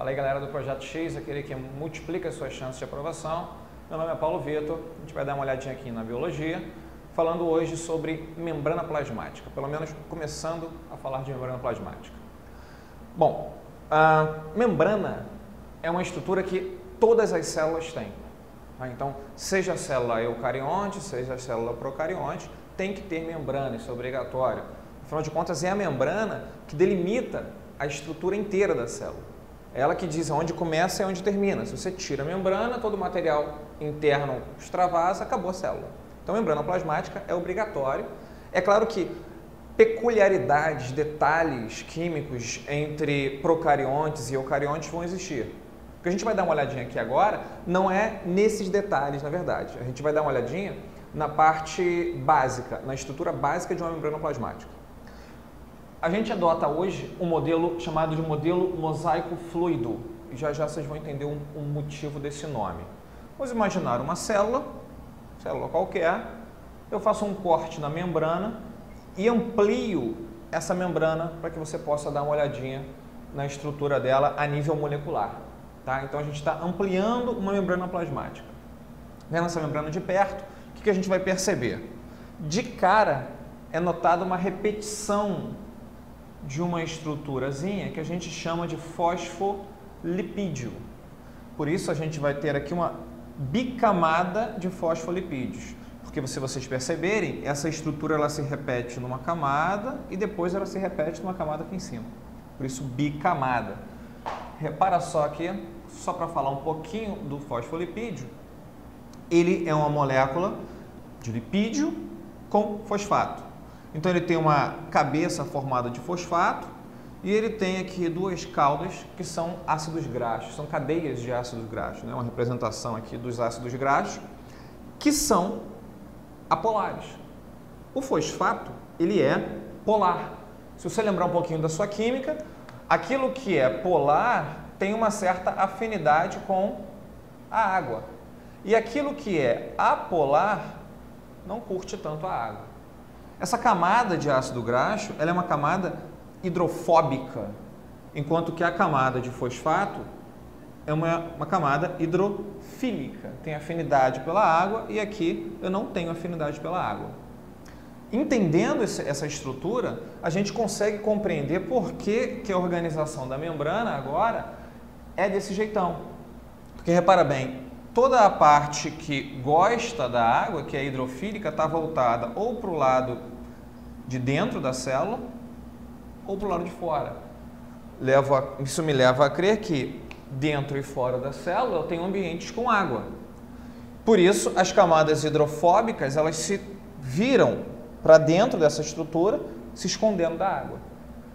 Fala aí, galera do Projeto X, aquele que multiplica as suas chances de aprovação. Meu nome é Paulo Vitor, a gente vai dar uma olhadinha aqui na biologia, falando hoje sobre membrana plasmática, pelo menos começando a falar de membrana plasmática. Bom, a membrana é uma estrutura que todas as células têm. Tá? Então, seja a célula eucarionte, seja a célula procarionte, tem que ter membrana, isso é obrigatório. Afinal de contas, é a membrana que delimita a estrutura inteira da célula. É ela que diz onde começa e onde termina. Se você tira a membrana, todo o material interno extravasa, acabou a célula. Então, a membrana plasmática é obrigatório. É claro que peculiaridades, detalhes químicos entre procariontes e eucariontes vão existir. O que a gente vai dar uma olhadinha aqui agora não é nesses detalhes, na verdade. A gente vai dar uma olhadinha na parte básica, na estrutura básica de uma membrana plasmática. A gente adota hoje um modelo chamado de modelo mosaico fluido. E já vocês vão entender o motivo desse nome. Vamos imaginar uma célula qualquer, eu faço um corte na membrana e amplio essa membrana para que você possa dar uma olhadinha na estrutura dela a nível molecular. Tá? Então a gente está ampliando uma membrana plasmática. Vendo essa membrana de perto, o que a gente vai perceber? De cara é notada uma repetição de uma estruturazinha que a gente chama de fosfolipídio. Por isso a gente vai ter aqui uma bicamada de fosfolipídios. Porque se vocês perceberem, essa estrutura ela se repete numa camada e depois ela se repete numa camada aqui em cima. Por isso bicamada. Repara só aqui, só para falar um pouquinho do fosfolipídio, ele é uma molécula de lipídio com fosfato. Então ele tem uma cabeça formada de fosfato e ele tem aqui duas caudas que são ácidos graxos, são cadeias de ácidos graxos, né? Uma representação aqui dos ácidos graxos que são apolares. O fosfato, ele é polar. Se você lembrar um pouquinho da sua química, aquilo que é polar tem uma certa afinidade com a água. E aquilo que é apolar não curte tanto a água. Essa camada de ácido graxo, ela é uma camada hidrofóbica, enquanto que a camada de fosfato é uma camada hidrofílica, tem afinidade pela água e aqui eu não tenho afinidade pela água. Entendendo essa estrutura, a gente consegue compreender por que a organização da membrana agora é desse jeitão. Porque repara bem, toda a parte que gosta da água, que é hidrofílica, está voltada ou para o lado de dentro da célula ou para o lado de fora. Isso me leva a crer que dentro e fora da célula eu tenho ambientes com água. Por isso, as camadas hidrofóbicas elas se viram para dentro dessa estrutura, se escondendo da água.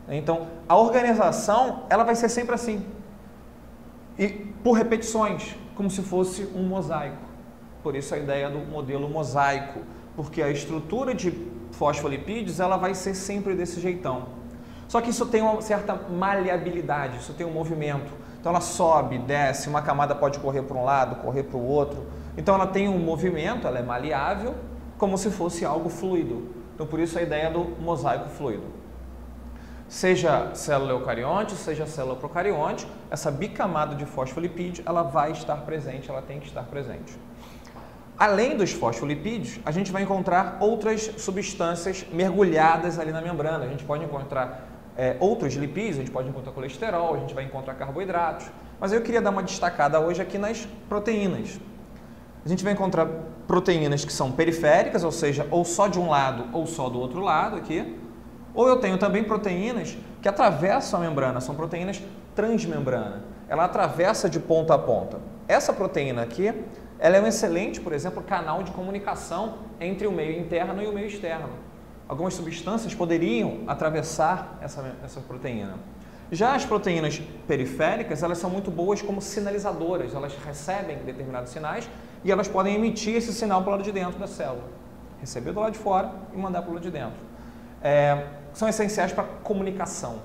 Então, a organização ela vai ser sempre assim. E por repetições, como se fosse um mosaico. Por isso a ideia do modelo mosaico, porque a estrutura de fosfolipídios ela vai ser sempre desse jeitão. Só que isso tem uma certa maleabilidade, isso tem um movimento. Então ela sobe, desce, uma camada pode correr para um lado, correr para o outro. Então ela tem um movimento, ela é maleável, como se fosse algo fluido. Então por isso a ideia do mosaico fluido. Seja célula eucarionte, seja célula procarionte, essa bicamada de fosfolipídio, ela vai estar presente, ela tem que estar presente. Além dos fosfolipídios, a gente vai encontrar outras substâncias mergulhadas ali na membrana. A gente pode encontrar outros lipídios, a gente pode encontrar colesterol, a gente vai encontrar carboidratos. Mas eu queria dar uma destacada hoje aqui nas proteínas. A gente vai encontrar proteínas que são periféricas, ou seja, ou só de um lado ou só do outro lado aqui. Ou eu tenho também proteínas que atravessam a membrana, são proteínas transmembrana. Ela atravessa de ponta a ponta. Essa proteína aqui, ela é um excelente, por exemplo, canal de comunicação entre o meio interno e o meio externo. Algumas substâncias poderiam atravessar essa proteína. Já as proteínas periféricas, elas são muito boas como sinalizadoras. Elas recebem determinados sinais e elas podem emitir esse sinal para o lado de dentro da célula. Receber do lado de fora e mandar para o lado de dentro. São essenciais para a comunicação.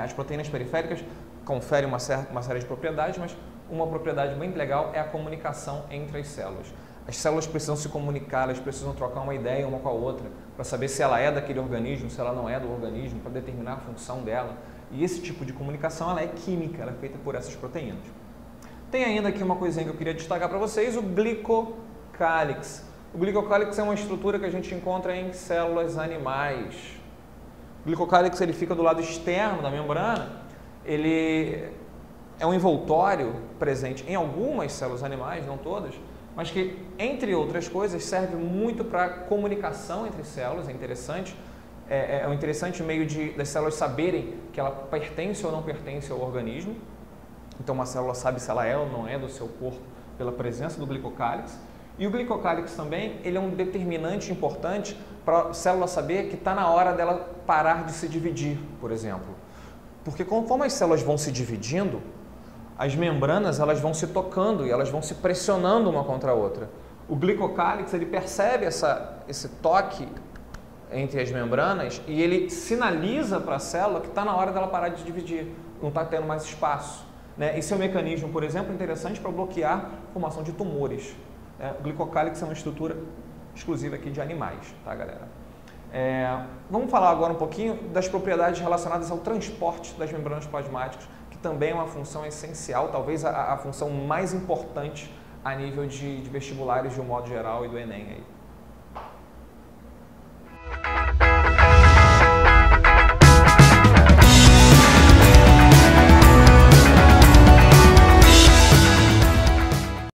As proteínas periféricas conferem uma série de propriedades, mas uma propriedade muito legal é a comunicação entre as células. As células precisam se comunicar, elas precisam trocar uma ideia uma com a outra, para saber se ela é daquele organismo, se ela não é do organismo, para determinar a função dela. E esse tipo de comunicação ela é química, ela é feita por essas proteínas. Tem ainda aqui uma coisinha que eu queria destacar para vocês, o glicocálix. O glicocálix é uma estrutura que a gente encontra em células animais. O glicocálix ele fica do lado externo da membrana, ele é um envoltório presente em algumas células animais, não todas, mas que, entre outras coisas, serve muito para comunicação entre células, é interessante. É um interessante meio das células saberem que ela pertence ou não pertence ao organismo. Então, uma célula sabe se ela é ou não é do seu corpo pela presença do glicocálix. E o glicocálix também, ele é um determinante importante para a célula saber que está na hora dela parar de se dividir, por exemplo. Porque conforme as células vão se dividindo, as membranas elas vão se tocando e elas vão se pressionando uma contra a outra. O glicocálix ele percebe esse toque entre as membranas e ele sinaliza para a célula que está na hora dela parar de dividir, não está tendo mais espaço. Esse é um mecanismo, por exemplo, interessante para bloquear a formação de tumores. O glicocálix é uma estrutura exclusiva aqui de animais, tá, galera? Vamos falar agora um pouquinho das propriedades relacionadas ao transporte das membranas plasmáticas, que também é uma função essencial, talvez a função mais importante a nível de vestibulares de um modo geral e do Enem aí.